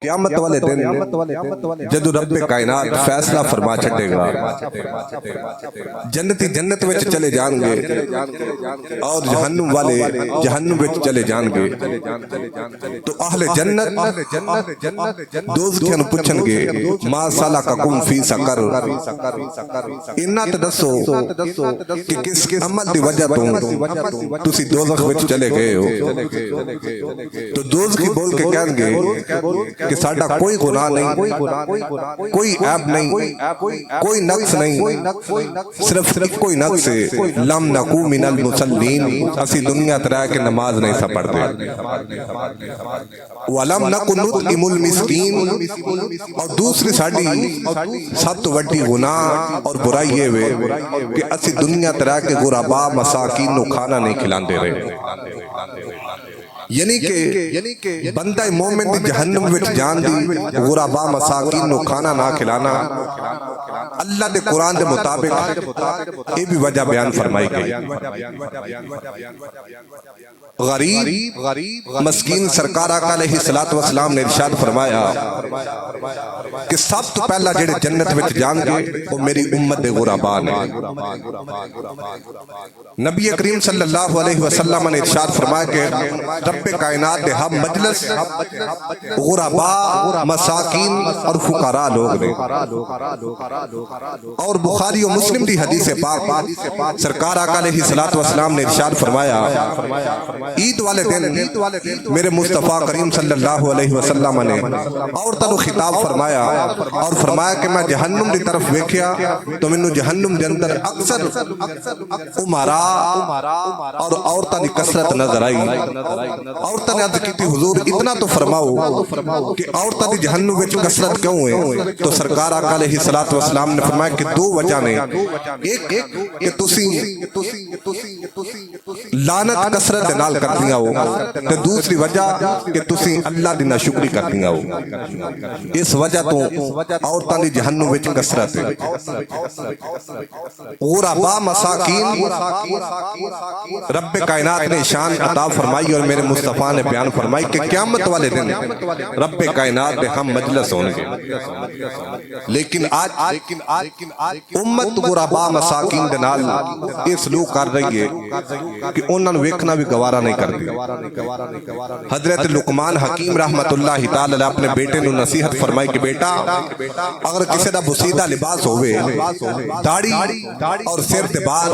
قیامت والے دن جدو رب کائنات فیصلہ فرما چھٹے گا، جنتی جنت وچ چلے جان گے اور جہنم والے جہنم وچ چلے جان گے، تو اہل جنت دوزخیاں نوں پوچھن گے ما سلککم فی سقر، انہاں تے دسو کہ کس عمل دی وجہ تو تسی دوزخ وچ چلے گئے ہو، تو دوزخی بول کے کہیں گے کہ ساڈا کوئی گناہ نہیں، کوئی عیب نہیں، کوئی نقص نہیں، صرف کوئی نقص ہے، لم نکو من المصلین، اسی دنیا ترہ کے نماز نہیں سا پڑھتے، وَلَمْ نَكُ نُطْعِمُ الْمِسْكِينَ، اور دوسری ساڑی سب تو وڈی گناہ اور برائی یہ ہوئے کہ اسی دنیا ترہ کے غرباء مساکین نو کھانا نہیں کھلاندے رہے، یعنی کہ بندہ مومن دی جہنم وچ جان دی غرباء مساکین نو کھانا نہ کھلانا اللہ دے قرآن دے مطابق یہ بھی وجہ بیان فرمائی گئی۔ غریب مسکین سرکار آقا علیہ السلام نے ارشاد فرمایا کہ سب تو پہلا جڑے جنت وچ جان گے وہ میری امت دے غرباء نے۔ نبی کریم صلی اللہ علیہ وسلم نے ارشاد فرمایا کہ رب کائنات دے ہم مجلس غرباء مساکین اور فقراء لوگ نے، اور بخاری و مسلم دی حدیث پاک سرکار آقا علیہ السلام نے ارشاد فرمایا عید والے دن میرے مصطفیٰ کریم صلی اللہ علیہ وسلم نے عورتوں خطاب فرمایا اور فرمایا کہ میں جہنم دی طرف ویکھیا تو مینوں جہنم دے اندر اکثر امراء اور عورتوں دی کثرت نظر آئی۔ عورتوں نے عرض کی تھی حضور اتنا تو فرماؤ کہ عورتوں دی جہنم وچ کثرت کیوں ہے؟ تو سرکار آقا علیہ السلام نے فرمایا کہ دو وجہ نے، ایک کہ تسی لعنت کثرت دے نال کر دیا ہو، تے دوسری وجہ کہ تسی اللہ دی ناشکری کر دیا ہو، اس وجہ تو عورتاں دی جہنم وچ کثرت ہے۔ غرباء مساکین رب کائنات نے شان عطا فرمائی اور میرے مصطفیٰ نے بیان فرمائی کہ قیامت والے دن رب کائنات دے ہم مجلس ہوں گے، لیکن آج امت غرباء مساکین دے نال یہ سلوک کر رہی ہے کہ انہوں نے ویکھنا بھی گوارا نہیں کر دی۔ حضرت لقمان حکیم رحمت اللہ تعالی اپنے بیٹے نو نصیحت فرمائی کہ بیٹا اگر کسی دا بسیدہ لباس ہوئے، داڑھی اور سر تے بال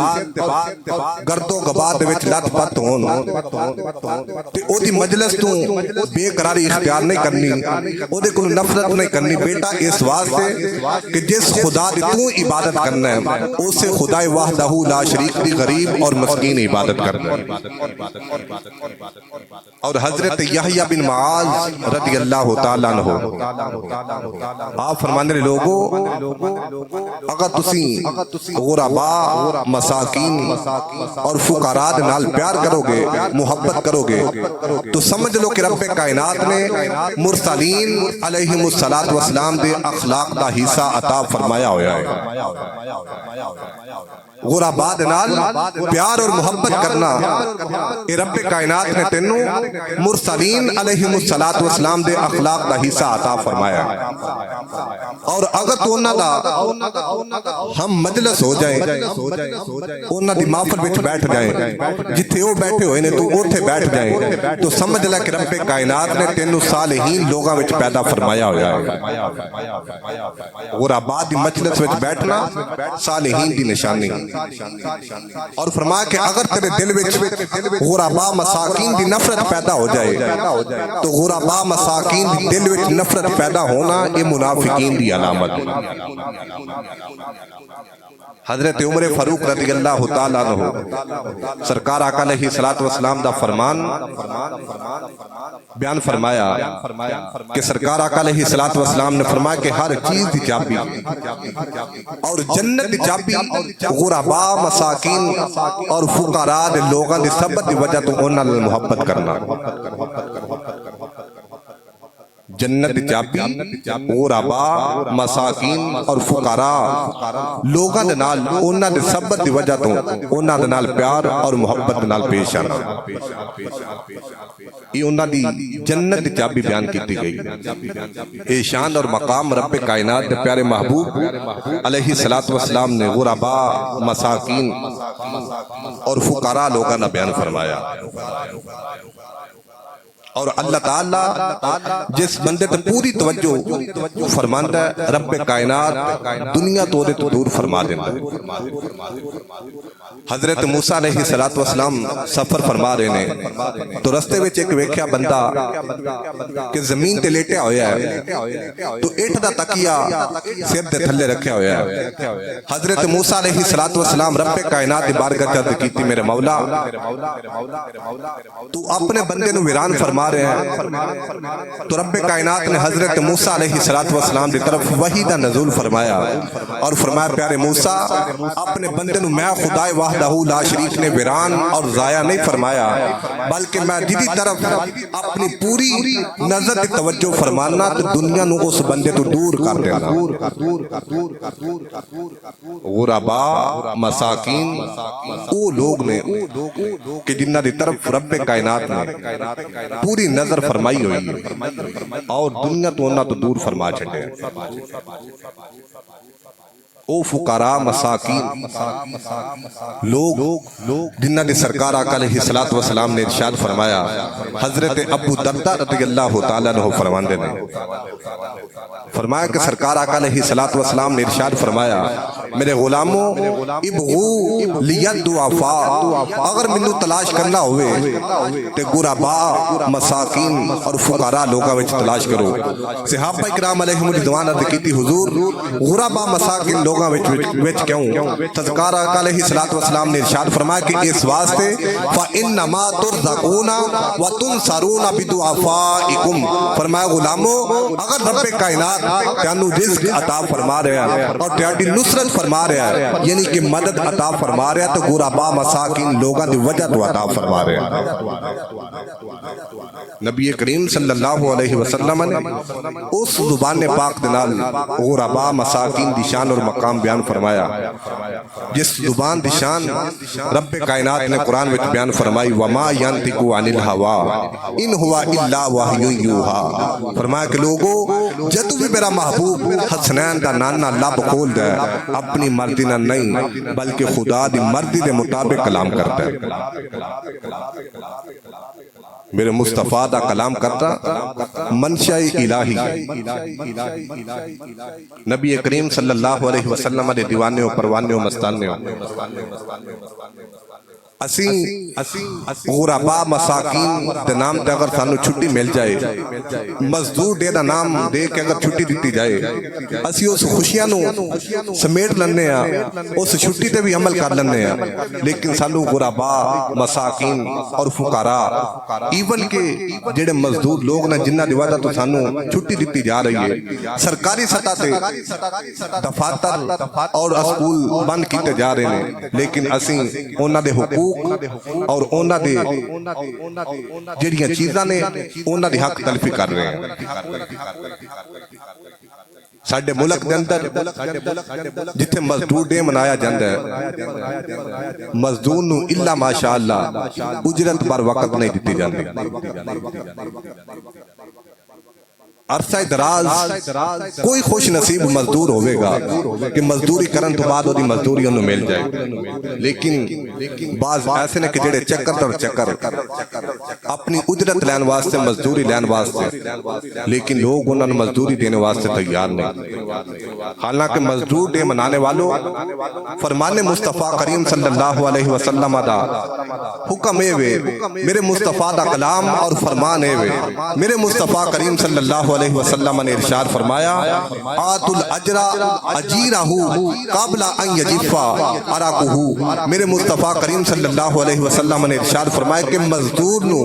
گرد و غبار دے وچ لت پت ہون تے او دی مجلس تو بے قراری اختیار نہیں کرنی، او دے کول نفرت نہیں کرنی، بیٹا اس واسطے کہ جس خدا دی تو عبادت کرنا ہے اسے خدائے وحدہ لا شریک دی غریب اور مسکین عبادت کرنا ہے۔ اور حضرت یحییٰ بن معاذ رضی اللہ تعالیٰ عنہ آپ فرمانے لوگو اگر تسی غرباء مساکین اور فقراء نال پیار کرو گے، محبت کرو گے، تو سمجھ لو کہ رب کائنات نے مرسلین علیہم السلام دے اخلاق دا حصہ عطا فرمایا ہویا ہے۔ غرباء نال پیار اور محبت کرنا اے رب کائنات نے تینوں مرسلین علیہم السلام دے اخلاق دا حصہ عطا فرمایا ہے۔ اور اگر تو انہاں دا ہم مجلس ہو جائیں، انہاں دی محفل وچ بیٹھ جائیں، جتھے وہ بیٹھے ہوئے نے تو اوتھے بیٹھ جائیں، تو سمجھ لے کہ رب کائنات نے تینوں صالحین لوگاں وچ پیدا فرمایا ہویا ہے۔ غرباء دی مجلس وچ بیٹھنا صالحین دی نشانی، اور فرمایا کہ اگر تیرے دل وچ غرباء مساکین دی نفرت پیدا ہو جائے تو غرباء مساکین دی دل وچ نفرت پیدا ہونا یہ منافقین دی علامت۔ حضرت عمر فاروق رضی اللہ تعالیٰ عنہ سرکار آقا علیہ السلام دا فرمان بیان فرمایا کہ سرکار آقا علیہ السلام نے فرمایا کہ ہر چیز دی چابی اور جنت دی چابی غرباء مساکین اور فقراء دے لوگاں دی سبت دی وجہ تو انہاں نال محبت کرنا۔ جنت چابی غربا مساکین اور فقراء لوگاں دے نال انہاں دے سبب دی وجہ تو انہاں دے نال پیار اور محبت نال پیش آنا یہ انہاں دی جنت دی چابی بیان کیتی گئی اے شان اور مقام رب کائنات دے پیارے محبوب علیہ السلام نے غربا مساکین اور فقراء لوگاں دا بیان فرمایا اور اللہ تعالیٰ جس بندے تے پوری توجہ فرماندا ہے رب کائنات دنیا تو دے تو دور فرما دیندا ہے حضرت موسیٰ علیہ السلام سفر فرما رہے نے تو رستے وچ ایک ویکھیا بندہ کہ زمین تے لیٹیا ہویا ہے تو اٹھ دا تکیا سر دے تھلے رکھیا ہویا ہے حضرت موسیٰ علیہ السلام رب کائنات دی بارگاہ چ عرض کیتی میرے مولا تو اپنے بندے نو ویران فرما رہے ہیں تو رب کائنات نے حضرت موسیٰ علیہ السلام دی طرف وحی دا نزول فرمایا اور فرمایا پیارے موسیٰ اپنے بندے نو میں خدائے وحدہ لا شریک نے ویران اور ضائع نہیں فرمایا بلکہ میں جدی طرف اپنی پوری نظر دی توجہ فرمانا تو دنیا نو اس بندے تو دور کر دینا غربا مساکین وہ لوگ نے کہ جنہ دی طرف رب کائنات نے پوری نظر فرمائی ہوئی ہے اور دنیا تو انہاں تو دور فرما چھٹے او فقراء مساکین لوگ جنہ نے سرکار آقا علیہ السلام نے ارشاد فرمایا حضرت ابو دردہ رضی اللہ تعالیٰ عنہ فرماندے نے فرمایا کہ سرکار آقا علیہ السلام نے ارشاد فرمایا میرے غلاموں ابغو لید دعفاء اگر منو تلاش کرنا ہوئے تے غرباء مساکین اور فقراء لوگاں وچ تلاش کرو صحابہ اکرام علیہم رضوان عرض کیتی حضور غرباء مساکین لوگاں وچ کیوں تذکار آقا علیہ السلام نے ارشاد فرمایا کہ اس واسطے فَإِنَّمَا تُرْزَقُونَ وَتُنْصَرُونَ بِدُعَفَائِكُمْ فرمایا غلاموں اگر رب کائنات تانوں رزق عطا فرما رہا ہے اور تہاڈی نصرت فرما رہا ہے یعنی کہ مدد عطا فرما رہا ہے تو غرباء مساکین لوگاں دی وجہ تو عطا فرما رہا ہے نبی کریم صلی اللہ علیہ وسلم نے اس زبان پاک دے نال غرباء مساکین دی شان اور مقام بیان فرمایا جس زبان دی شان رب کائنات نے قرآن وچ بیان فرمائی وما ينطق عن الهوى ان هو الا وحی یوحى فرمایا کہ لوگوں جدو بھی میرا محبوب حسنین دا نانا لب کھول دے اپنی مرضی نہ نہیں بلکہ خدا دی مرضی دے مطابق کلام کرتا ہے میرے مصطفیٰ دا کلام کرتا منشاء الہی نبی کریم صلی اللہ علیہ وسلم دے دیوانے و پروانے و مستانے غرباء مساکین دے نام تے اگر سانو چھٹی مل جائے مزدور دے دا نام دے کے اگر چھٹی دیتی جائے اسی اس خوشیاں نو سمیٹ لننے ہیں اس چھٹی تے بھی عمل کر لننے ہیں لیکن سانو غرباء مساکین اور فقراء ایون کے جڑے مزدور لوگ نہ جنہ دی وجہ تو سانو چھٹی دیتی جا رہی ہے سرکاری سطح تے دفاتر اور اسکول بند کیتے جا رہے ہیں لیکن اسی انہاں دے حقوق اور انہاں دے جڑیاں چیزاں نے انہاں دی حق تلفی کر رہے ہیں ساڈے ملک دے اندر جتھے مزدور ڈے منایا جاندا ہے مزدور نو الا ماشاءاللہ اجرت بر وقت نہیں دتی جاندی عرصہ دراز کوئی خوش نصیب مزدور ہوئے گا کہ مزدوری کرن تو بعد دی مزدوری انہوں مل جائے لیکن بعض ایسے نے کہ جڑے چکر اور چکر اپنی اجرت لین واسطے مزدوری لین واسطے لیکن لوگ انہوں نے مزدوری دینے واسطے تیار نہیں حالانکہ مزدور ڈے منانے والوں فرمان مصطفیٰ کریم صلی اللہ علیہ وسلم دا حکم اے وے میرے مصطفیٰ دا کلام اور فرمان اے وے میرے مصطفیٰ کریم صلی اللہ علیہ وسلم نے ارشاد فرمایا آت الاجر اجیرہ قبل ان یجفا عرقہ میرے مصطفیٰ کریم صلی اللہ علیہ وسلم نے ارشاد فرمایا کہ مزدور نو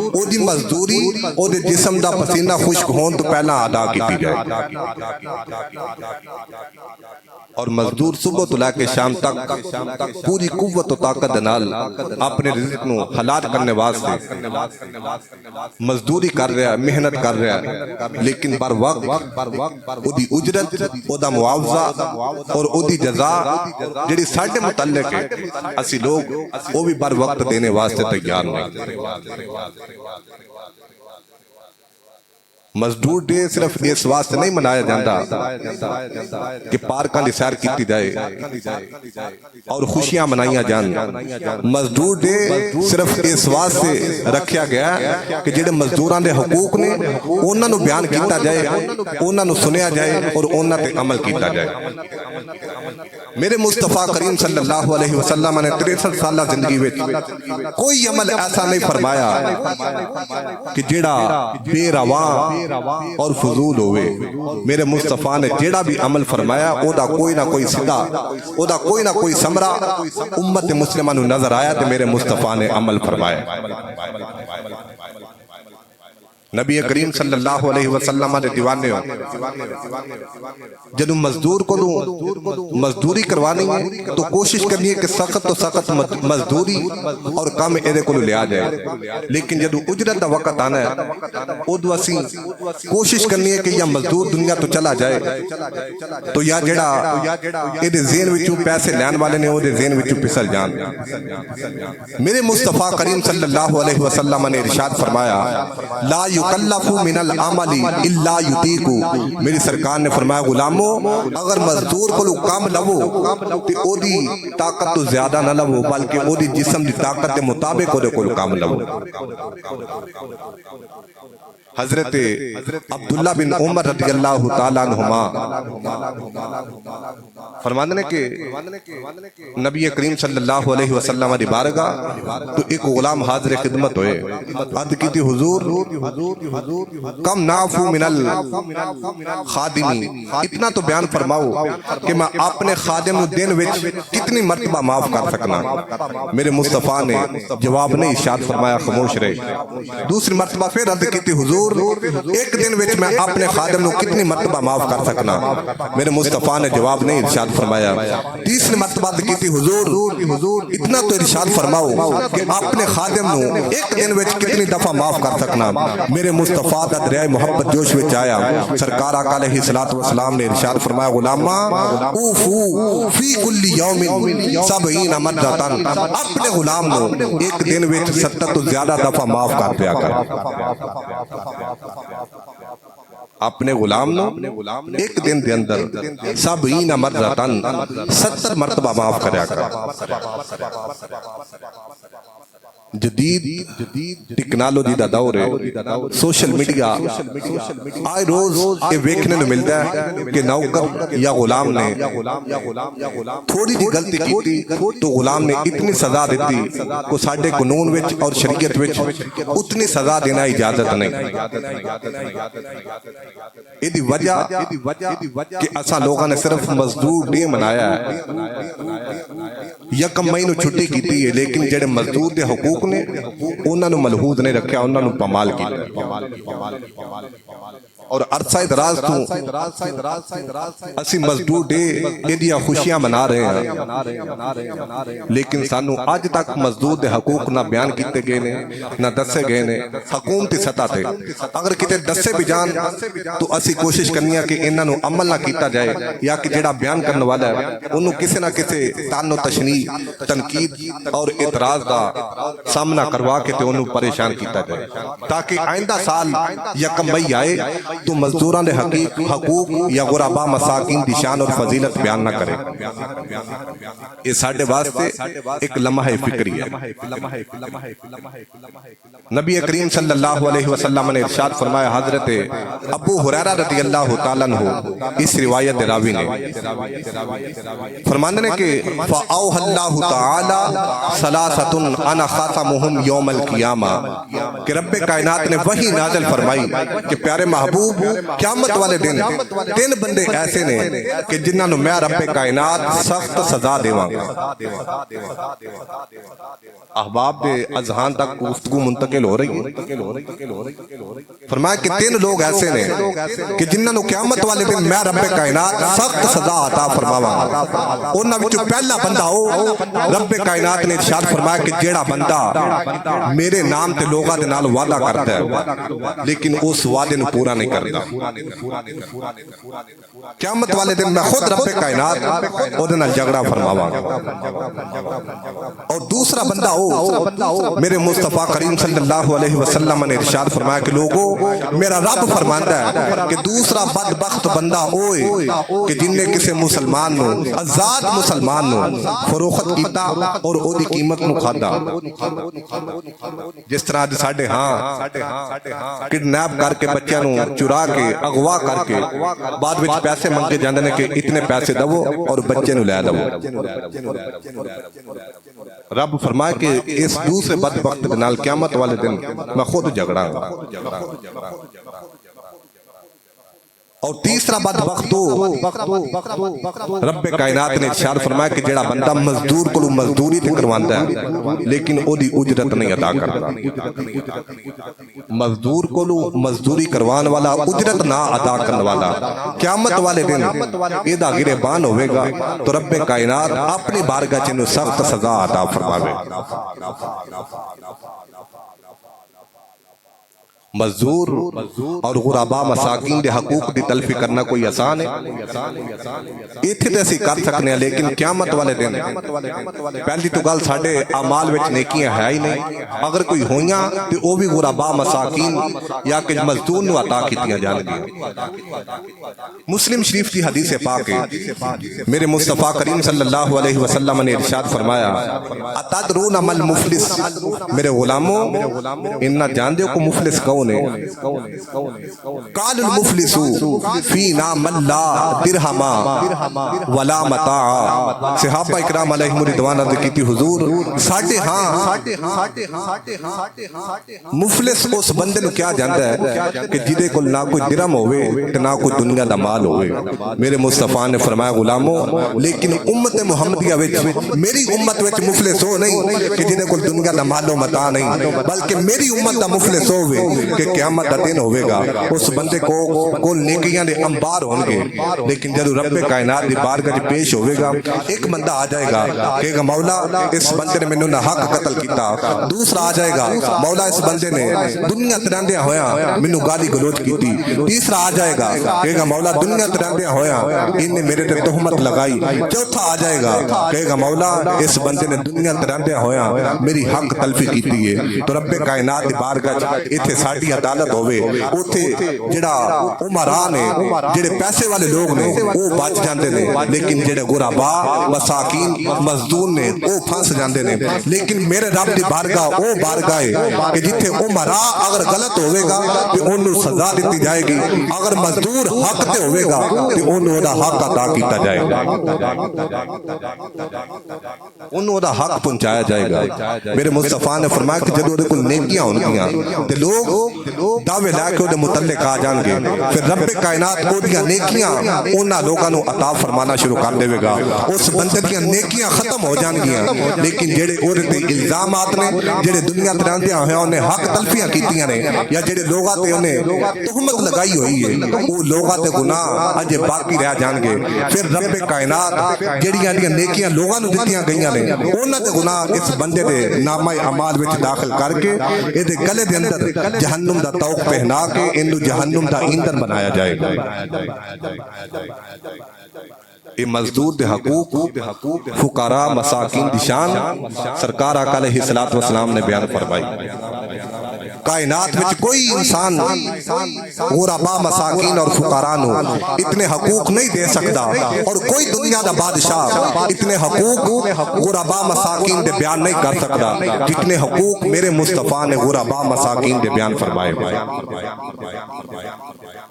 او دی مزدوری او دے جسم دا پسینہ خشک ہون تو پہلا ادا کیتی جائے اور مزدور صبح تو لے کے شام تک پوری قوت و طاقت نال اپنے رزق نو حلال کرنے واسطے مزدوری کر رہا ہے، محنت کر رہا ہے، لیکن بر وقت اودی اجرت، اودا معاوضہ اور اودی جزا جڑی ساڈے متعلق ہے اسی لوگ وہ بھی بر وقت دینے واسطے تیار نہیں۔ مزدور ڈے صرف اس واسطے نہیں منایا جاتا کہ پارکاں دی سیر کیتی جائے اور خوشیاں منائیاں جان۔ مزدور ڈے صرف اس واسطے رکھیا گیا کہ جڑے مزدوراں دے حقوق نے انہاں نو بیان کیتا جائے، انہاں نو سنیا جائے اور انہاں تے عمل کیتا جائے۔ میرے مصطفیٰ کریم صلی اللہ علیہ وسلم نے 63 سالہ زندگی وچ کوئی عمل ایسا نہیں فرمایا کہ جڑا بے رواں اور فضول ہوئے۔ میرے مصطفیٰ نے جڑا بھی عمل فرمایا او دا کوئی نہ کوئی صدا، او دا کوئی نہ کوئی ثمرہ امت مسلمہ نو نظر آیا تے میرے مصطفیٰ نے عمل فرمایا۔ نبی کریم صلی اللہ علیہ وسلم دے دیوانے ہو جنہوں مزدور کو مزدوری کروانی ہے تو کوشش کرنی ہے کہ سخت تو سخت مزدوری اور کام ایدے کو لیا جائے، لیکن جدو اجرت دا وقت آنا ہے ادو اسی کوشش کرنی ہے کہ یا مزدور دنیا تو چلا جائے تو یا جڑا ایدے ذہن وچوں پیسے لین والے نے اودے ذہن وچوں پسل جان۔ میرے مصطفیٰ کریم صلی اللہ علیہ وسلم نے ارشاد فرمایا لا یکلفو من العمل الا یطیقو۔ میری سرکار نے فرمایا غلامو اگر مزدور کو کام لو تو او دی طاقت تو زیادہ نہ لو بلکہ او دی جسم دی طاقت دے مطابق او دے کو کام لو۔ حضرت عبداللہ بن عمر رضی اللہ تعالیٰ عنہما فرماندے نے کہ نبی کریم صلی اللہ علیہ وسلم دی بارگاہ تو ایک غلام حاضر خدمت ہوئے، عرض کی تھی حضور کم نعفو من الخادمی، اتنا تو بیان فرماؤ کہ میں اپنے خادم دن وچ کتنی مرتبہ معاف کر سکنا۔ میرے مصطفیٰ نے جواب نہیں ارشاد فرمایا خاموش رہے۔ دوسری مرتبہ پھر عرض کی تھی حضور ایک دن وچ میں اپنے خادم نو کتنی مرتبہ معاف کر سکنا۔ میرے مصطفیٰ نے جواب نہیں ارشاد فرمایا۔ تیسری مرتبہ کی تھی حضور اتنا تو ارشاد فرماؤ کہ اپنے خادم نو ایک دن وچ کتنی دفعہ معاف کر سکنا۔ میرے مصطفیٰ دا دریائے محبت جوش وچ آیا، سرکار آقا علیہ السلام نے ارشاد فرمایا غلامہ اوفو فی کل یوم 70 مرۃ، اپنے غلام نو ایک دن وچ 70 تو زیادہ دفعہ معاف کر دیا کر۔ اپنے غلام نو ایک دن دے اندر 70 مرۃ 70 مرتبہ معاف کریا کر۔ جدید ٹیکنالوجی دا دور ہے، سوشل میڈیا آئے روز یہ ویکھنے نو ملتا ہے کہ نوکر یا غلام نے تھوڑی جی غلطی کی تو غلام نے اتنی سزا دیتی کو ساڈے قانون وچ اور شریعت وچ اتنی سزا دینا اجازت نہیں۔ ایدی وجہ کہ اساں لوگاں نے صرف مزدور ڈے منایا ہے، یکم مئی نو چھٹی کیتی ہے، لیکن جڑے مزدور دے حقوق نے انہاں نو ملحوظ نہیں رکھیا، انہاں نو پامال کیتا۔ اور عرصہ دراز تو اسی مزدور ڈے ایڈیاں خوشیاں منا رہے ہیں، لیکن سانو آج تک مزدور دے حقوق نہ بیان کیتے گئے نے نہ دسے گئے نے حکومتی سطح تے۔ اگر کتے دسے بھی جان تو اسی کوشش کرنی ہے کہ انہاں نو عمل نہ کیتا جائے، یا کہ جڑا بیان کرنے والا ہے انہوں کسی نہ کسی تان و تشنیع، تنقید اور اعتراض دا سامنا کروا کے تے انہوں پریشان کیتا جائے، تاکہ آئندہ سال یکم مئی آئے تو مزدوران دے حقوق یا غربا مساکین دی شان اور فضیلت بیان نہ کرے۔ یہ ساڈے واسطے ایک لمحہ فکری ہے۔ نبی کریم صلی اللہ علیہ وسلم نے ارشاد فرمایا، حضرت ابو ہریرہ رضی اللہ تعالیٰ عنہ اس روایت راوی نے فرماندے نے کہ فَأَوْحَى اللَّهُ تَعَالَى ثَلَاثَةٌ أَنَا خَاتَمُهُمْ يَوْمَ الْقِيَامَةِ کہ رب کائنات نے وحی نازل فرمائی کہ پیارے محبوب قیامت والے دن تین بندے ایسے نے کہ جنہاں نو میں رب کائنات سخت سزا دیواں گا۔ احباب دے اذہان تک گفتگو منتقل ہو رہی ہے۔ فرمایا کہ تین لوگ ایسے نے کہ جنہاں نو قیامت والے دن میں رب کائنات سخت سزا عطا فرماواں گا۔ انہاں وچوں پہلا بندہ ہو رب کائنات نے ارشاد فرمایا کہ جیڑا بندہ میرے نام تے لوگاں دے نال وعدہ کرتا ہے لیکن اس وعدے نو پورا نہیں کرتا، قیامت والے دن میں خود رب کائنات اودے نال جھگڑا فرماواں گا۔ اور دوسرا بندہ ہو میرے مصطفیٰ کریم صلی اللہ علیہ وسلم نے ارشاد فرمایا کہ لوگوں میرا رب فرماندا ہے کہ دوسرا بدبخت بندہ ہوئے کہ جن نے کسی مسلمان نو آزاد مسلمان نو فروخت کیتا اور او دی قیمت نو کھادا، جس طرح ساڈے ہاں کڈنیپ کر کے بچیاں نو چرا کے اغوا کر کے بعد وچ پیسے منگے جاندے نے کہ اتنے پیسے دو اور بچے نو لے دو۔ رب فرمائے کہ اس دوسرے بدبخت دے نال قیامت والے دن میں خود جھگڑاں گا۔ اور تیسرا بدبخت رب کائنات نے ارشاد فرمایا کہ جیڑا بندہ مزدور کو مزدوری تے کرواندا ہے لیکن او دی اجرت نہیں ادا کردا، مزدور کو مزدوری کروان والا اجرت نہ ادا کرنے والا قیامت والے دن ایدا گریبان ہوئے گا تو رب کائنات اپنی بارگاہ چنو سخت سزا عطا فرماوے۔ مزدور اور غربا مساکین دے حقوق دی تلفی کرنا کوئی آسان ہے؟ ایتھے تے اسی کر سکنے ہیں لیکن قیامت والے دن پہلی تو گل ساڈے اعمال وچ نیکیاں ہے ہی نہیں، اگر کوئی ہویاں تے او بھی غربا مساکین یا کہ مزدور نو عطا کیتیاں جان گیاں۔ مسلم شریف کی حدیث پاک ہے میرے مصطفیٰ کریم صلی اللہ علیہ وسلم نے ارشاد فرمایا اتدرون ما المفلس، میرے غلاموں انہاں جان دیو کو مفلس کون ہے؟ قال المفلس فینا من لا درہم ولا متاع، صحابہ اکرام علیہم رضوان عرض کیتی حضور ساڈے ہاں مفلس اس بندے نو کیا جاندا ہے کہ جدے کول نہ کوئی درہم ہوئے تے نہ کوئی دنیا دا مال ہوئے۔ میرے مصطفیٰ نے فرمایا غلاموں لیکن امت محمدیہ وچ میری امت وچ مفلس ہو نہیں کہ جدے کول دنیا دا مال و متاع نہیں، بلکہ میری امت دا مفلس ہوئے کہ قیامت دا دن ہوئے گا اس بندے کو نیکیاں دے انبار ہون گے لیکن جب رب کائنات دی بارگاہ وچ پیش ہوئے گا ایک بندہ آ جائے گا کہے گا مولا اس بندے نے مینوں ناحق قتل کیتا، دوسرا آ جائے گا مولا اس بندے نے دنیا تے رہندیاں ہویاں مینوں گالی گلوچ کیتی، تیسرا آ جائے گا کہے گا مولا دنیا تے رہندیاں ہویاں انہیں میرے تے تہمت لگائی، چوتھا آ جائے گا کہے گا مولا اس بندے نے دنیا تے رہندیاں ہویاں میری حق تلفی کیتی ہے۔ تو رب کائنات دی بارگاہ ایتھے ساڈی عدالت ہوئے اوتھے جڑا عمراء نے جڑے پیسے والے لوگ نے وہ بچ جاندے نے لیکن جڑے غربا مساکین مزدور نے وہ پھنس جاندے نے، لیکن میرے رب دی بارگاہ وہ بارگاہ ہے کہ جتھے عمراء اگر غلط ہوئے گا تے انہوں سزا دیتی جائے گی، اگر مزدور حق تے ہوئے گا تے انہوں دا حق عطا کیتا جائے گا، انہوں دا حق پہنچایا جائے گا۔ میرے مصطفیٰ نے فرمایا کہ جدوں دے کول نیکیاں ہونگیاں تے لوگ دعوے لا کے متعلق آ جان گے پھر رب کائنات کو دیاں نیکیاں انہاں لوگاں نو عطا فرمانا شروع کر دے گا، اس بندے دیاں نیکیاں ختم ہو جان گیاں لیکن جڑے اودے تے الزامات نے جڑے دنیا تے رہندیاں ہویاں انہیں حق تلفیاں کیتیاں نے یا جڑے لوگاں تے انہیں تہمت لگائی ہوئی ہے وہ لوگاں تے گناہ اجے باقی رہ جان گے، پھر رب کائنات جڑیاں دیاں نیکیاں لوگاں نو دتیاں گئیاں نے انہاں تے گناہ اس بندے دے نامہ اعمال وچ داخل کر کے اے دے گلے دے اندر جہنم دا توق پہنا کے انہوں جہنم دا ایندھن بنایا جائے گا۔ یہ مزدور دے حقوق فقراء مساکین دی شان سرکار آقا علیہ السلام نے بیان فرمائی۔ کائنات وچ کوئی انسان غربا مساکین اور فقراء نو اتنے حقوق نہیں دے سکتا اور کوئی دنیا دا بادشاہ اتنے حقوق غربا مساکین دے بیان نہیں کر سکتا جتنے حقوق میرے مصطفیٰ نے غربا مساکین دے بیان فرمائے،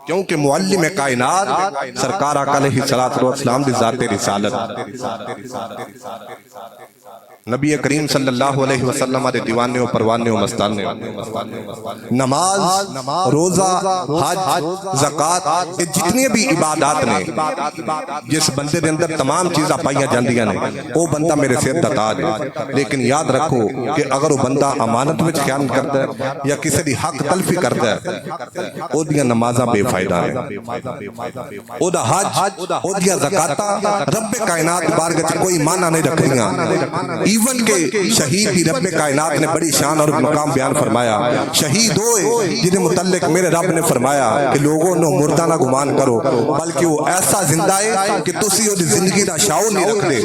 کیونکہ معلم کائنات سرکار آقا علیہ السلام دی ذات رسالت نبی کریم صلی اللہ علیہ وسلم دے دیوانے و پروانے و مستانے نماز روزہ حج زکات جتنی بھی عبادات نے جس بندے دے اندر تمام چیزاں پائیاں جاندیاں نے وہ بندہ میرے سر دا تاج ہے لیکن یاد رکھو کہ اگر وہ بندہ امانت وچ خیانت کردا ہے یا کسی دی حق تلفی کردا ہے او دیاں نمازاں بے فائدہ ہیں او دا حج او دیاں زکاتاں رب کائنات دی بارگاہ وچ کوئی معنی نہیں رکھدیاں ایون کہ شہید بھی رب کائنات نے بڑی شان اور مقام بیان فرمایا شہید ہوئے جنہیں متعلق میرے رب نے فرمایا کہ لوگوں نے مردہ نہ گمان کرو بلکہ وہ ایسا زندہ ہے کہ تسی وہ زندگی دا شعور نہیں رکھ دے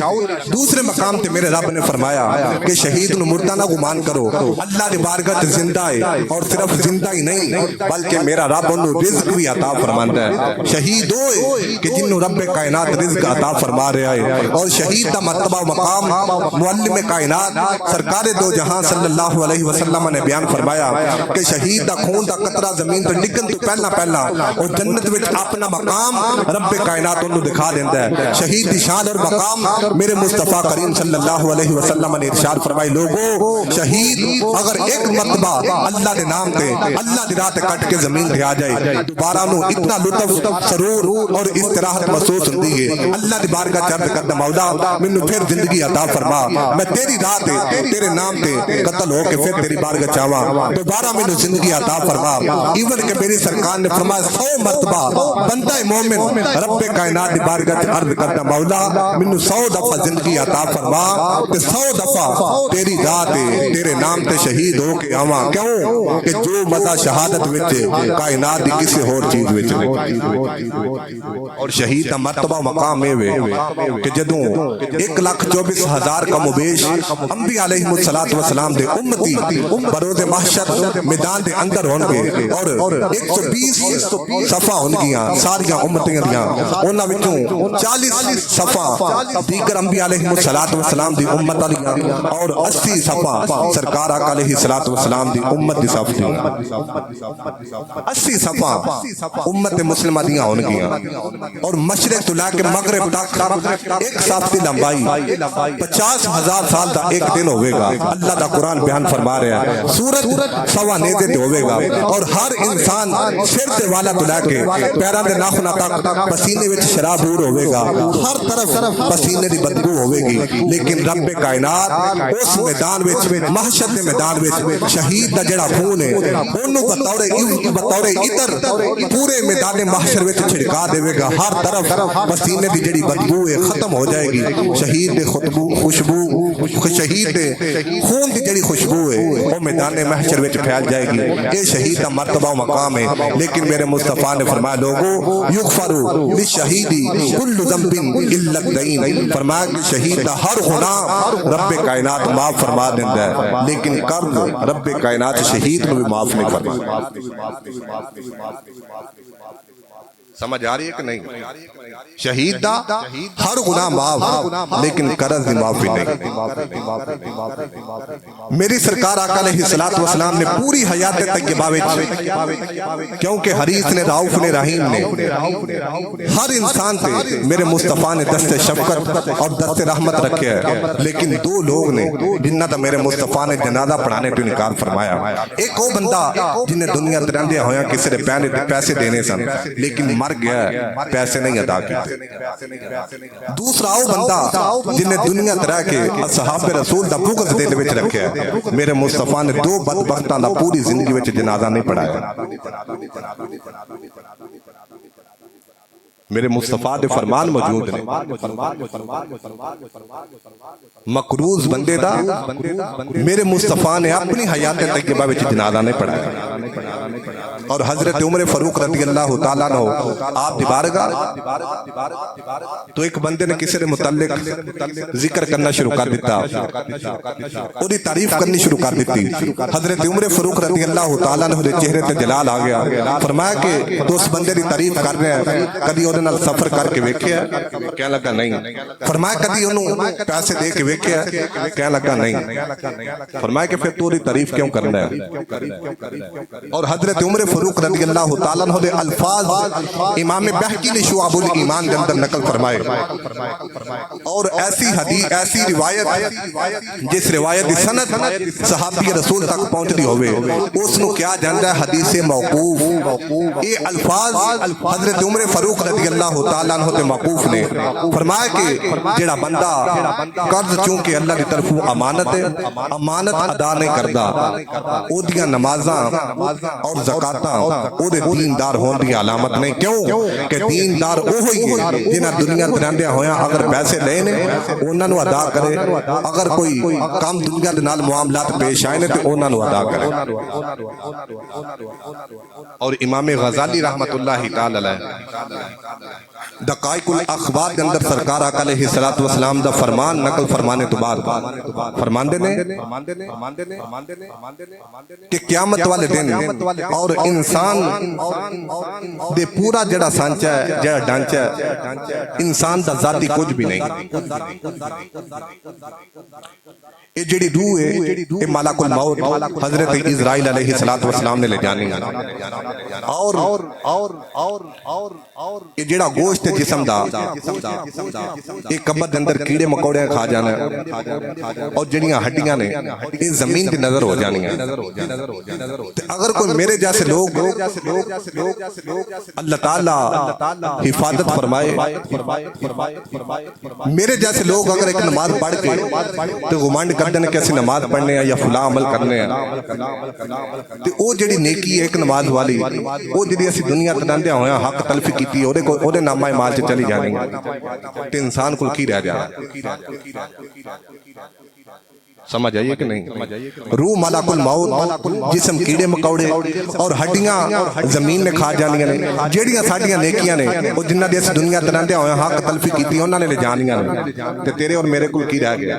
دوسرے مقام تے میرے رب نے فرمایا کہ شہید نے مردہ نہ گمان کرو اللہ نے بارگاہ زندہ ہے اور صرف زندہ ہی نہیں بلکہ میرا رب انہوں رزق بھی عطا فرماندا ہے شہید ہوئے کہ جنہوں رب کائنات رزق عطا فرما رہا ہے اور شہید دا مرتبہ مقام معلم کائنات سرکار دو جہاں صلی اللہ علیہ وسلم نے بیان فرمایا کہ شہید دا خون دا قطرہ زمین تے ڈگن تو پہلا اور جنت وچ اپنا مقام رب کائنات انہوں دکھا دیندا ہے شہید دی شان اور مقام میرے مصطفیٰ کریم صلی اللہ علیہ وسلم نے ارشاد فرمائی لوگو شہید اگر ایک مرتبہ اللہ دے نام تے اللہ دی راہ تے کٹ کے زمین تے آ جائے دوبارہ نو اتنا لطف سرور اور استراحت محسوس ہوندی ہے اللہ دی بارگاہ چرد کردا مولا مینوں پھر زندگی عطا فرما میں تیری راہ تے تیرے نام تے قتل ہو کے پھر تیری بارگاہ چاواں دوبارہ مینوں زندگی عطا فرما ایون کہ میری سرکار نے فرمایا 100 مرتبہ بندہ مومن رب کائنات دی بارگاہ تے عرض کرتا مولا مینوں 100 دفعہ زندگی عطا فرما تے 100 دفعہ تیری راہ تے تیرے نام تے شہید ہو کے آواں کیوں کہ جو مزہ شہادت وچ کائنات دی کسی اور چیز وچ اور شہید دا مرتبہ مقام اے وے کہ جدوں 1,24,000 کم و بیش انبیاء علیہ السلام دے امتی بروز محشر میدان دے اندر ہون گے اور 120 صفحہ ہون گیاں ساریاں امتیاں دیاں انہاں وچوں 40 صفحہ دیگر انبیاء علیہ السلام دی امت دیاں اور 80 صفحہ سرکار آقا علیہ السلام دی امت دی صف دیاں 80 صفحہ امت مسلمہ دیاں ہون گیاں اور مشرق تو لے کے مغرب تک ایک صف دی لمبائی 50,000 سال دا ایک دن ہوئے گا اللہ دا قرآن بیان فرما رہا ہے سورج سوا نیزے تے ہوئے گا اور ہر انسان سر تے والا تو لے کے پیران دے ناخنہ تک پسینے وچ شراب ہور ہوئے گا ہر طرف پسینے دی بدبو ہوئے گی لیکن رب کائنات اس میدان وچ محشر دے میدان وچ شہید دا جڑا خون ہے انہوں بطور عطر پورے میدان محشر وچ چھڑکا دے گا ہر طرف پسینے دی جڑی بدبو ہے ختم ہو جائے گی شہید دے خوشبو شہید دے خون دی جڑی خوشبو ہے وہ میدان محشر وچ پھیل جائے گی یہ شہید کا مرتبہ و مقام ہے لیکن میرے مصطفیٰ نے فرمایا لوگو یغفر للشہیدی کل ذنب الا الدین فرمایا کہ شہید کا ہر گناہ رب کائنات معاف فرما دیندا ہے لیکن قرض رب کائنات شہید کو بھی معاف نہیں فرماتا سمجھ آ رہی ہے کہ نہیں شہید دا ہر گناہ معاف لیکن قرض معافی نہیں میری سرکار آقا علیہ السلام نے پوری حیات طیبہ وچ کیونکہ حریث نے رؤوف نے رحیم نے ہر انسان تے میرے مصطفیٰ نے دست شفقت اور دست رحمت رکھے ہے لیکن دو لوگ نے جنہاں دا میرے مصطفیٰ نے جنازہ پڑھانے تو انکار فرمایا ایک وہ بندہ جنہیں دنیا ترندے ہویا کسی نے پیسے دینے سن لیکن مر گیا پیسے نہیں ادا کیتے دوسرا وہ بندہ جنہیں دنیا ترہ کے اصحاب رسول دا بغض دل وچ رکھیا میرے مصطفیٰ نے دو بدبختاں دا پوری زندگی وچ جنازہ نہیں پڑھایا میرے مصطفیٰ دے فرمان موجود نے مقروض بندے دا میرے مصطفیٰ نے اپنی حیات طیبہ وچ جنازہ نہیں پڑھایا اور حضرت عمر فاروق رضی اللہ تعالیٰ عنہ آپ دی بارگاہ تو ایک بندے نے کسی نے متعلق ذکر کرنا شروع کر دیتا انہی تعریف کرنی شروع کر دیتی حضرت عمر فاروق رضی اللہ تعالیٰ عنہ دے چہرے تے جلال آ گیا فرمایا کہ تو اس بندے دی تعریف کر رہے ہیں کبھی ਉਹਦੇ ਨਾਲ ਸਫ਼ਰ ਕਰਕੇ ਵੇਖਿਆ? ਕਹਿਣ ਲੱਗਾ ਨਹੀਂ। ਫਰਮਾਇਆ ਕਦੀ ਉਹਨੂੰ ਪੈਸੇ ਦੇ ਕੇ ਵੇਖਿਆ? ਕਹਿਣ ਲੱਗਾ ਨਹੀਂ। ਫਰਮਾਇਆ ਕਿ ਫਿਰ ਤੂੰ ਉਹਦੀ ਤਾਰੀਫ ਕਿਉਂ ਕਰਦਾ ہے؟ اور حضرت عمر فاروق رضی اللہ تعالیٰ عنہ دے الفاظ امام بہقی نے شعب الایمان کے اندر نقل فرمائے، اور ایسی حدیث ایسی روایت جس روایت دی سند صحابی رسول تک پہنچ دی ہوئے اس نو کیا جاندا ہے حدیث موقوف۔ یہ الفاظ حضرت عمر فاروق رضی اللہ تعالیٰ عنہ دے موقوف نے۔ فرمایا کہ جڑا بندہ قرض چونکہ اللہ دی طرفوں امانت ہے، امانت ادا نہیں کردا، او دیاں نمازاں اور زکاتاں او دے دیندار ہون دی علامت نہیں۔ کیوں کہ دیندار او ہوئی ہے جنہاں دنیا تے رہندیاں ہویاں اگر پیسے لے نے انہاں نو ادا کرے، اگر کوئی کام دنیا دے نال معاملات پیش آئے نے تے انہاں نو ادا کرے۔ اور امام غزالی رحمت اللہ تعالی علیہ دقائق الاخبار کے اندر سرکار آقا علیہ السلام دا فرمان نقل فرمانے تو بعد فرماندے نے کہ قیامت والے دن اور انسان دے پورا جڑا سانچہ ہے، جڑا ڈانچہ ہے، انسان دا ذاتی کچھ بھی نہیں۔ یہ جڑی روح ہے یہ ملک الموت حضرت اسرائیل علیہ السلام نے لے جانی ہے، اور یہ جڑا گوشت ہے جسم دا یہ قبر دے اندر کیڑے مکوڑے کھا جانا ہے، اور جڑیاں ہڈیاں نے یہ زمین تے نظر ہو جانی ہے۔ اگر کوئی میرے جیسے لوگ اللہ تعالیٰ حفاظت فرمائے، میرے جیسے لوگ اگر ایک نماز پڑھ کے تو گمانڈ کر دینے کہ ایسی نماز پڑھنے ہیں یا فلاں عمل کرنے ہیں، تو وہ جڑی نیکی ہے ایک نماز والی وہ جڑی اسی دنیا تناندے ہوئے ہیں حق تلفی کیتی ہے وہ نامہ مال سے چلی جانی ہے، تو انسان کو کی رہ جانا۔ سمجھ آئیے کہ نہیں؟ روح ملک الموت، جسم کیڑے مکوڑے اور ہڈیاں زمین نے کھا جانیاں نے، جیڑیاں ساڑیاں نیکیاں نے وہ جنہ دی اس دنیا تناندے ہوئے حق تلفی کیتی انہوں نے لے جانیاں نے، تے تیرے اور میرے کو کی رہ گیا؟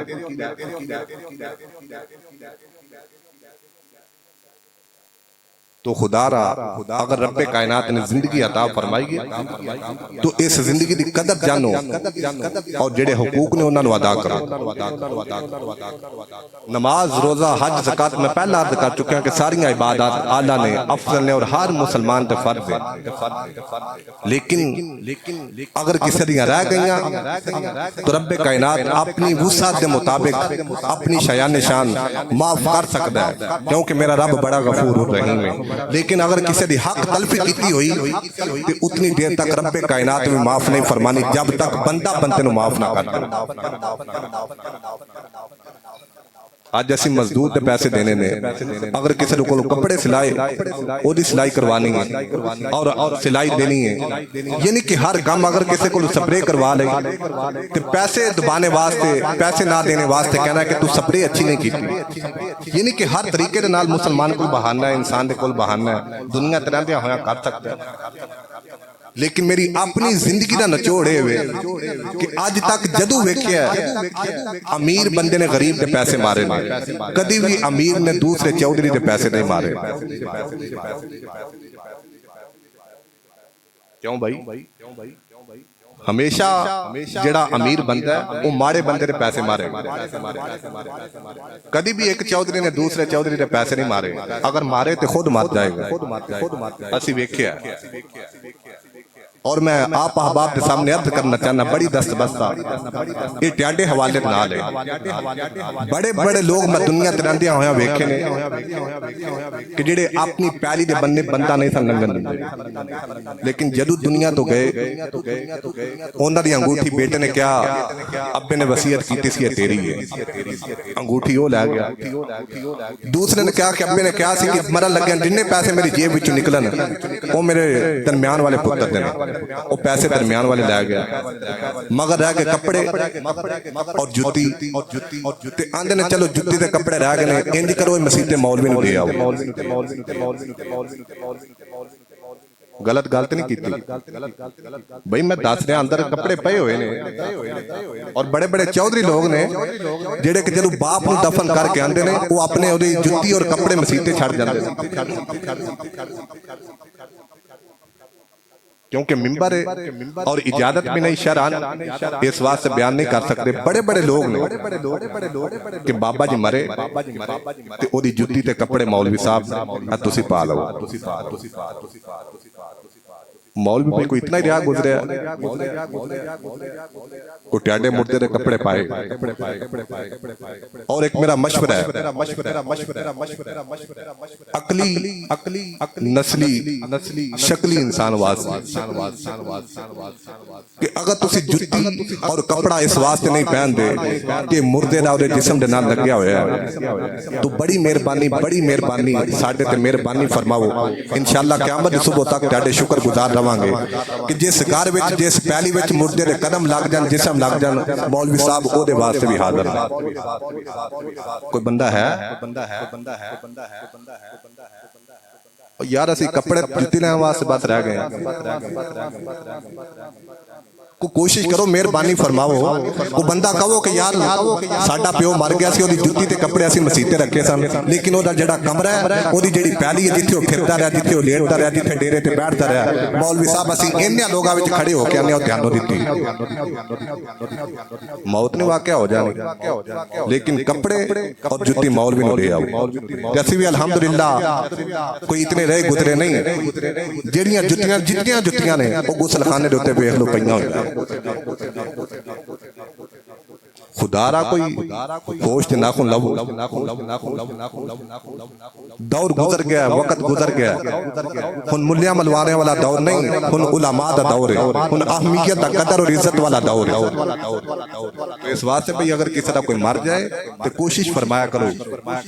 تو خدا را اگر رب کائنات نے زندگی عطا فرمائی ہے تو اس زندگی دی قدر جانو اور جڑے حقوق نے انہوں نے ادا کرو۔ نماز، روزہ، حج، زکات میں پہلا عرض کر چکے ہیں کہ ساری عبادات اعلیٰ نے، افضل نے اور ہر مسلمان تے فرض ہے، لیکن اگر کسی دیاں رہ گئیاں تو رب کائنات اپنی وسعت کے مطابق اپنی شایان نشان معاف کر سکتا ہے، کیونکہ میرا رب بڑا غفور الرحیم ہے۔ لیکن اگر کسی دی حق تلفی کیتی ہوئی تو اتنی دیر تک رب کائنات میں معاف نہیں فرمانی جب تک بندہ بندے نو معاف نہ کرتا۔ آج ایسی مزدور تے پیسے دینے نے، اگر کسی کو کپڑے سلائے وہ دی سلائی کروانی ہے اور سلائی دینی ہے، یعنی کہ ہر کام اگر کسی کو سپرے کروا لے تو پیسے دبانے واسطے، پیسے نہ دینے واسطے کہنا ہے کہ تو سپرے اچھی نہیں کیتی، یعنی کہ ہر طریقے دے نال مسلمان کو بہانہ ہے، انسان دے کو بہانہ ہے، دنیا ترندیاں ہویا کر سکتا ہے۔ لیکن میری اپنی زندگی دا نچوڑے ہوئے کہ آج تک جدو ویکھیا ہے امیر بندے نے غریب دے پیسے مارے نے، کدی بھی امیر نے دوسرے چودھری دے پیسے نہیں مارے۔ کیوں بھائی؟ ہمیشہ جڑا امیر بندہ ہے وہ ماڑے بندے دے پیسے مارے، کدی بھی ایک چودھری نے دوسرے چودھری دے پیسے نہیں مارے، اگر مارے تو خود مار جائے گا۔ اسی ویکھیا ہے۔ اور میں آپ احباب کے سامنے عرض کرنا چاہنا بڑی دست بستہ یہ ٹیاڈے حوالے نہ لے، بڑے بڑے لوگ میں دنیا ترندیاں ہویا ویکھے نے کہ جڑے اپنی پیاری دے بندے بندہ نہیں سن لنگن دے، لیکن جدو دنیا تو گئے انہاں دی انگوٹھی بیٹے نے کیا ابے نے وصیت کیتی سی تیری ہے، انگوٹھی وہ لے گیا۔ دوسرے نے کہا کہ ابے نے کہا سی کہ مرن لگے جننے پیسے میری جیب وچوں نکلن وہ میرے درمیان والے پتر دے، وہ پیسے درمیان والے لے گیا، مگر رہ گئے کپڑے اور جتی، آندے نے چلو جتی دے کپڑے رہ گئے انج کرو مسیح مولوی نو دے آؤ۔ غلط غلط نہیں کیتی بھئی، میں دس رہا اندر کپڑے پئے ہوئے نے، اور بڑے بڑے چودھری لوگ نے جڑے کہ جدو باپ نو دفن کر کے آندے نے وہ اپنے اودی جتی اور کپڑے مسیح تے چھڑ جاندے۔ کیونکہ ممبر ہے اور اجازت بھی نہیں شرعن اس بات سے بیان نہیں کر سکتے بڑے بڑے لوگ نے کہ بابا جی مرے تے او دی جُتی تے کپڑے مولوی صاحب تسی پا لو مولوی میں کوئی اتنا ہی رہا گزرے کوئی ٹیاڈے مردے دے کپڑے پائے اور ایک میرا مشورہ ہے عقلی نسلی شکلی انسان واسطے کہ اگر تسی جُتی اور کپڑا اس واسطے نہیں پہن دے کہ مردے دا اور جسم دے نال لگیا ہویا ہے تو بڑی مہربانی ساڈے تے مہربانی فرماؤ انشاءاللہ قیامت دی صبح تک تہاڈے شکر گزار رہاں گے کہ جس گھر وچ جس پیلی وچ مردے دے قدم لگ جان جسم لگ جان مولوی صاحب او دے واسطے بھی حاضر ہیں کوئی بندہ ہے یار اسی کپڑے جُتی لینے واسطے بات رہ گئے ہیں کو کوشش کرو مہربانی فرماؤ وہ بندہ کہو کہ یار ساڈا پیو مر گیا سی اودی جُتی تے کپڑے اسی مسیتے رکھے سن لیکن او دا جڑا کمرہ ہے اودی جڑی پیلی ہے جتھے او پھردا رہیا جتھے او لیٹدا رہیا جتھے ڈیرے تے بیٹھدا رہیا مولوی صاحب اسی انہاں لوگاں وچ کھڑے ہو کے آنے او دھیانو دتی موت نہیں واقعہ ہو جانی لیکن کپڑے اور جُتی مولوی نو دے آؤ جیسے بھی الحمدللہ کوئی اتنے رہے گزرے نہیں جڑیاں جُتیاں نے او غسل خانے دے اوتے ویکھ لو پئیاں ہوئیاں خدا را کوئی گوشت ناخن لو دور گزر گیا وقت گزر گیا ہن ملیاں ملوانے والا دور نہیں ہن علماء دا دور ہے ہن اہمیت دا قدر اور عزت والا دور ہے تو اس واسطے بھئی اگر کسی دا کوئی مر جائے تو کوشش فرمایا کرو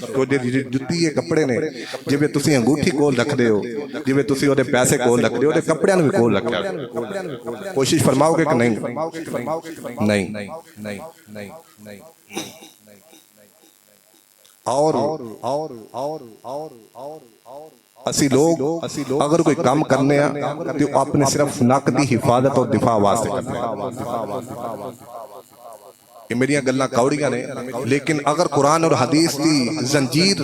تو جُتی یہ کپڑے نے جویں تسی انگوٹھی کول رکھدے ہو جویں تسی اودے پیسے کول رکھدے ہو تے کپڑیاں نوں وی کول رکھیا کوشش فرماؤ گے کہ نہیں اور اسی لوگ اگر کوئی کام کرنے ہیں تو اپنے صرف نقدی حفاظت اور دفاع واسطے کرنے ہیں یہ میری گلاں کوڑیاں نے لیکن اگر قرآن اور حدیث کی زنجیر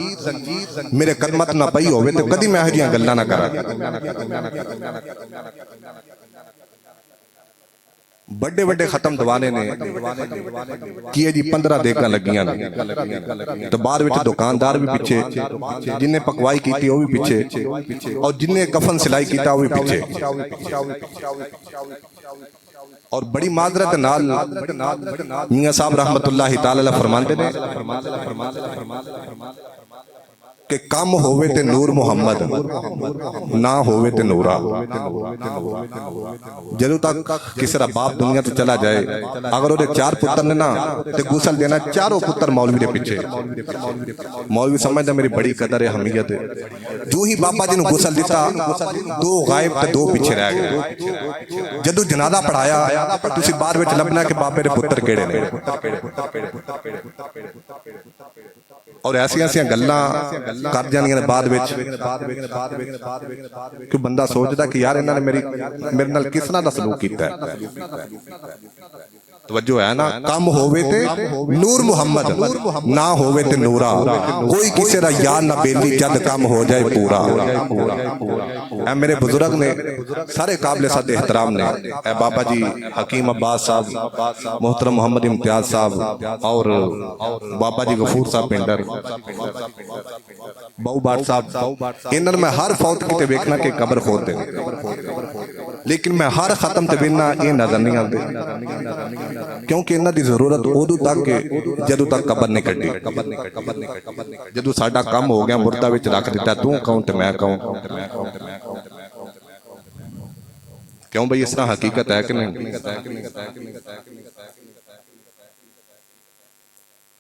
میرے قدمت نہ پئی ہوئے تو کدی میں ہجیاں گلاں نہ کرا بڑے بڑے ختم دوانے نے کیے جی 15 دیگاں لگیاں تو بعد وچ دکاندار بھی پیچھے جن نے پکوائی کیتی وہ بھی پیچھے اور جن نے کفن سلائی کیتا وہ بھی پیچھے اور بڑی معذرت نال میاں صاحب رحمت اللہ تعالی علیہ فرماندے نے کہ کم ہوئے تے نور محمد نہ ہوئے تے نورا جدو تک کسی را باپ دنیا تو چلا جائے اگر وہ 4 پتر نے نا تے غسل دینا چاروں پتر مولوی دے پیچھے مولوی سمجھتا میری بڑی قدر ہے حمیت ہے جو ہی بابا جی نو غسل دیتا 2 غائب تے 2 پیچھے رہ گئے جدو جنازہ پڑھایا تسی بعد وچ لبنا کہ بابے دے پتر کیڑے نے اور ایسی گلاں کر جانیاں نے بعد وچ کہ بندہ سوچدا کہ یار انہاں نے میرے نال کس طرح دا سلوک کیتا ہے توجہ ہے نا کم ہوئے تے نور محمد نہ ہوئے تے نورا کوئی کسی را یار نہ بیلی جد کم ہو جائے پورا اے میرے بزرگ نے سارے قابل صد احترام نے اے بابا جی حکیم عباس صاحب محترم محمد امتیاز صاحب اور بابا جی غفور صاحب پنڈر بہو باٹ صاحب انہوں میں ہر فوت کی تے ویکھنا کہ قبر خود دے لیکن میں ہر ختم تے بیننا یہ نظر نہیں آتے کیونکہ انہاں دی ضرورت ادو تک کہ جدو تک قبر نہیں کٹی جدو ساڈا کم ہو گیا مردہ وچ رکھ دیتا تو کہوں تے میں کہوں کیوں بھئی اس طرح حقیقت ہے کہ نہیں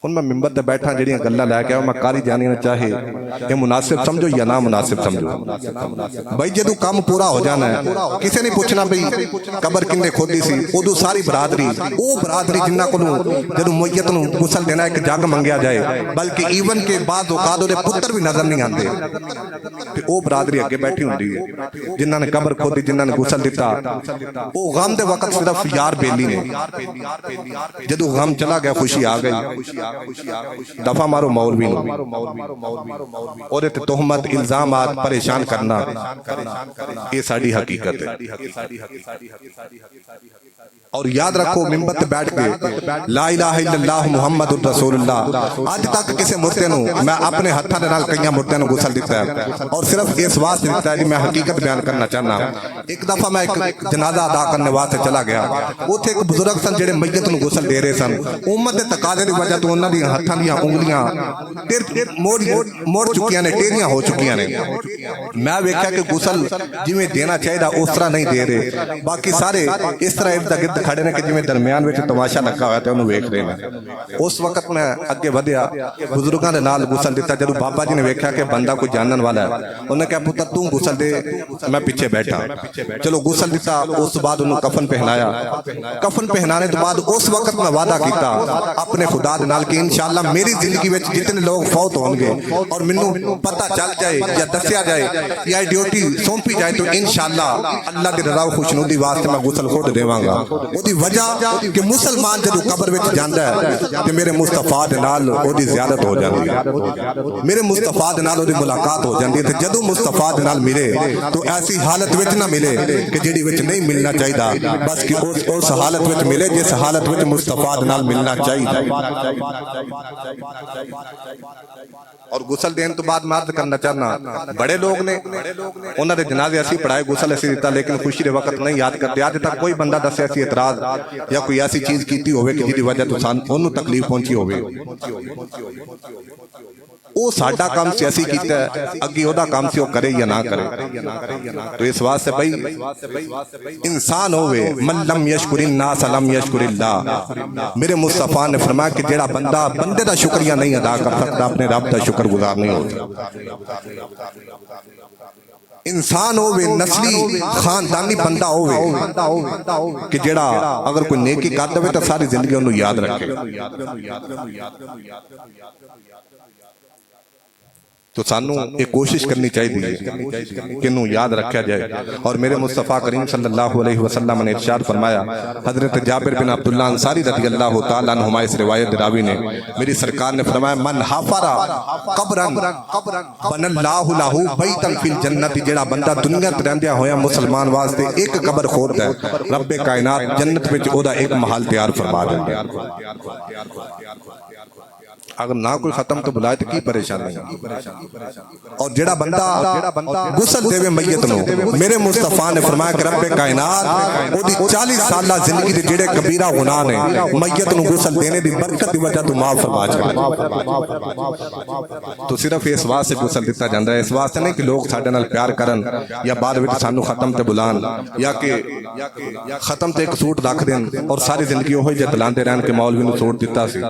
ہن میں ممبر تے بیٹھا جڑیاں گلاں لے کے میں کاری جانی نہ چاہے یہ مناسب سمجھو یا نہ مناسب سمجھو بھائی جدو کام پورا ہو جانا ہے کسی نے پوچھنا بھئی قبر کنے کھودی سی ادو ساری برادری او برادری جنہ کو جدو میت نو غسل دینا ایک جگ منگیا جائے بلکہ ایون کے بعد اوقات دے پتر بھی نظر نہیں آندے تے او برادری اگے بیٹھی ہوندی ہے جنہاں نے قبر کھودی جنہاں نے غسل دیتا او غم دے وقت صرف یار بیلی نے جدو غم چلا گیا خوشی آ گئی دفع مارو مولوی نو اور تہمت الزامات پریشان کرنا یہ ساری حقیقت ہے اور یاد رکھو ممبر تے بیٹھ کے لا الہ الا اللہ محمد الرسول اللہ اج تک کسی مردے نو میں اپنے ہتھاں دے نال کئیاں مردیاں نو غسل دیتا ہے اور صرف اس واسطے دیتا ہے کہ میں حقیقت بیان کرنا چاہنا ایک دفعہ میں ایک جنازہ ادا کرنے واسطے چلا گیا اوتھے ایک بزرگ سن جڑے میت نو غسل دے رہے سن امت دے تقاضے دی وجہ تو انہاں دی ہتھاں دیاں انگلیاں موڑ چکیاں نے ٹیڑیاں ہو چکیاں نے میں ویکھیا کہ غسل جویں دینا چاہیدا اس طرح نہیں دے رہے باقی سارے اس طرح ارد گرد کھڑے نے کہ جویں درمیان وچ تماشا لگا ہوا تے انہوں ویکھ رہے ہیں اس وقت میں اگے ودیا بزرگاں دے نال غسل دیتا جدوں بابا جی نے ویکھیا کہ بندہ کوئی جانن والا ہے انہوں نے کہا پتر تو غسل دے میں پیچھے بیٹھا چلو غسل دیتا اس بعد انہوں کفن پہنایا کفن پہنانے تو بعد اس وقت میں وعدہ کیتا اپنے خدا دے نال کہ انشاءاللہ میری زندگی وچ جتنے لوگ فوت ہون گے اور مینوں پتہ چل جائے یا دسیا جائے یا ڈیوٹی سونپی جائے تو انشاءاللہ اللہ دی رضا و خوشنودی واسطے میں غسل خود دیواں گا اودی وجہ کہ مسلمان جدوں قبر وچ جاندا ہے کہ میرے مصطفیٰ دے نال اودی زیارت ہو جاندی ہے میرے مصطفیٰ دے نال اودی ملاقات ہو جاندی ہے تے جدوں مصطفیٰ دے نال ملے تو ایسی حالت وچ نہ ملے کہ جڑی وچ نہیں ملنا چاہیدا بس کہ اس حالت وچ ملے جس حالت وچ مصطفیٰ دے نال ملنا چاہیدا اور غسل دین تو بعد میں عرض کرنا چاہنا بڑے لوگ نے انہاں دے جنازے اسی پڑھائے غسل اسی دیتا لیکن خوشی دے وقت نہیں یاد کرتے آج تک کوئی بندہ دسے اسی اعتراض یا کوئی ایسی چیز کیتی ہوئے کہ جدی وجہ تو انہوں تکلیف پہنچی ہوئے وہ ساڈا کام سیاسی کیتا ہے اگی اودا کام سی وہ کرے یا نہ کرے تو اس واسطے بھائی انسان ہوئے من لم یشکر الناس لم یشکر اللہ میرے مصطفیٰ نے فرمایا کہ جیڑا بندہ بندے دا شکریہ نہیں ادا کر سکتا اپنے رب دا شکر گزار نہیں ہوتا انسان ہوئے نسلی خاندانی بندہ ہوئے کہ جیڑا اگر کوئی نیکی کر دے تو ساری زندگی انہوں یاد رکھے تو سانوں ایک کوشش کرنی چاہیے کہ انہوں یاد رکھا جائے اور میرے مصطفیٰ کریم صلی اللہ علیہ وسلم نے ارشاد فرمایا حضرت جابر بن عبداللہ انصاری رضی اللہ تعالیٰ عنہما اس روایت راوی نے میری سرکار نے فرمایا من حفر قبرن بن اللہ لہو بیتن فی الجنت جیڑا بندہ دنیا ترندیا ہویا مسلمان واسطے ایک قبر کھودتا ہے رب کائنات جنت میں اودا ایک محل تیار فرما دیں گے اگر نہ کوئی ختم تو بلائے تو کی پریشان نہیں اور جڑا بندہ غسل دے میت نو میرے مصطفیٰ نے فرمایا کہ رب کائنات اودی 40 سالہ زندگی دے جڑے کبیرہ گناہ نے میت نو غسل دینے دی برکت دی وجہ تو معاف فرما چھڑے تو صرف اس واسطے غسل دیتا جاندا ہے اس واسطے نہیں کہ لوگ ساڈے نال پیار کرن یا بعد وچ سانو ختم تے بلان یا کہ ختم تے ایک سوٹ رکھ دین اور ساری زندگی اوہی جے تلاندے رہن کہ مولوی نو سوٹ دیتا سی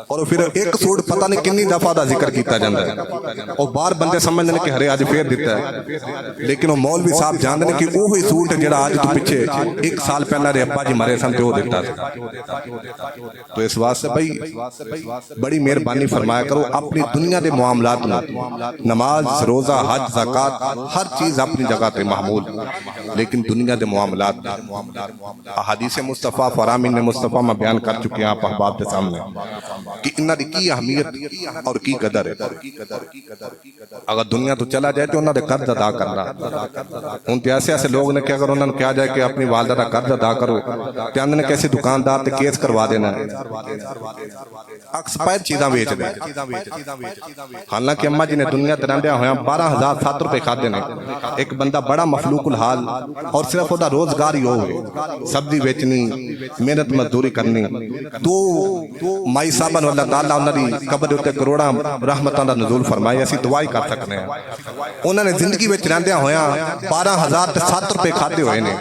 اور پھر ایک سوٹ پتہ نہیں کنی دفعہ دا ذکر کیتا جاندہ ہے اور بار بندے سمجھنے کہ ہرے آج پھر دیتا ہے لیکن وہ مولوی صاحب جاندے کہ وہی سوٹ جڑا آج تو پیچھے ایک سال پہلا رے ابا جی مرے سن تے وہ دیتا تھا تو اس واسطے بھائی بڑی مہربانی فرمایا کرو اپنی دنیا دے معاملات میں نماز روزہ حج زکات ہر چیز اپنی جگہ تے محمول لیکن دنیا دے معاملات احادیث مصطفیٰ فرامین مصطفیٰ میں بیان کر چکے ہیں آپ احباب کے سامنے کہ انہاں دی کی اہمیت اور کی قدر ہے اگر دنیا تو چلا جائے تو انہاں دے قرض ادا کرنا ان تے ایسے لوگ نے کہ اگر انہاں نے کہا جائے کہ اپنی والدہ دا قرض ادا کرو تے انہاں نے کیسے دکاندار تے کیس کروا دینا ہے ایکسپائر چیزاں بیچ دے حالانکہ اماں جی نے دنیا تے رہندے ہویا 12,007 روپے کھادے نے ایک بندہ بڑا مخلوق الحال اور صرف وہ دا روزگار ہی ہوئے سبزی بیچنی محنت مزدوری کرنی تو مائی صاحبان اللہ تعالیٰ انہوں نے قبر ہوتے کروڑا رحمتان دا نزول فرمائی ایسی دعائی کر سکنے ہیں انہوں نے زندگی میں چراندیا ہویا 12,007 روپے کھاتے ہوئے نے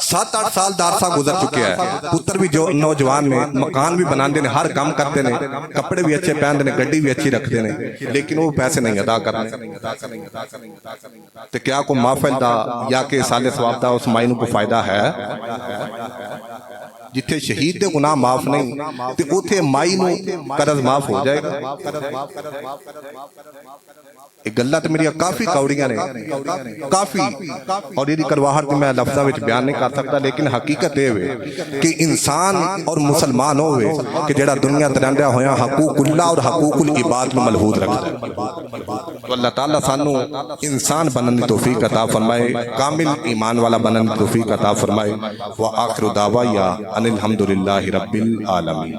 7-8 سال دارسا گزر چکے ہیں پتر بھی جو نوجوان نے مکان بھی بناندے نے ہر کام کرتے نے کپڑے بھی اچھے پہندے نے گڈی بھی اچھی رکھتے نے لیکن وہ پیسے نہیں ادا کرنے تو کیا کو محفل دا یا کہ سال ثواب دا اس مائنوں کو فائدہ ہے جتھے شہید دے گناہ معاف نہیں تے اوتھے مائی نو قرض معاف ہو جائے گا ایک گلہ تو میری کافی کوڑیاں نے کافی اور یہ کرواہٹ میں لفظہ وچ بیان نہیں کر سکتا لیکن حقیقت یہ ہوئے کہ انسان اور مسلمان ہوئے کہ جڑا دنیا ترندہ ہویا حقوق اللہ اور حقوق العباد میں ملحوظ رکھتا ہے تو اللہ تعالیٰ سانو انسان بننے کی توفیق عطا فرمائے کامل ایمان والا بننے کی توفیق عطا فرمائے وآخر دعوایا ان الحمدللہ رب العالمین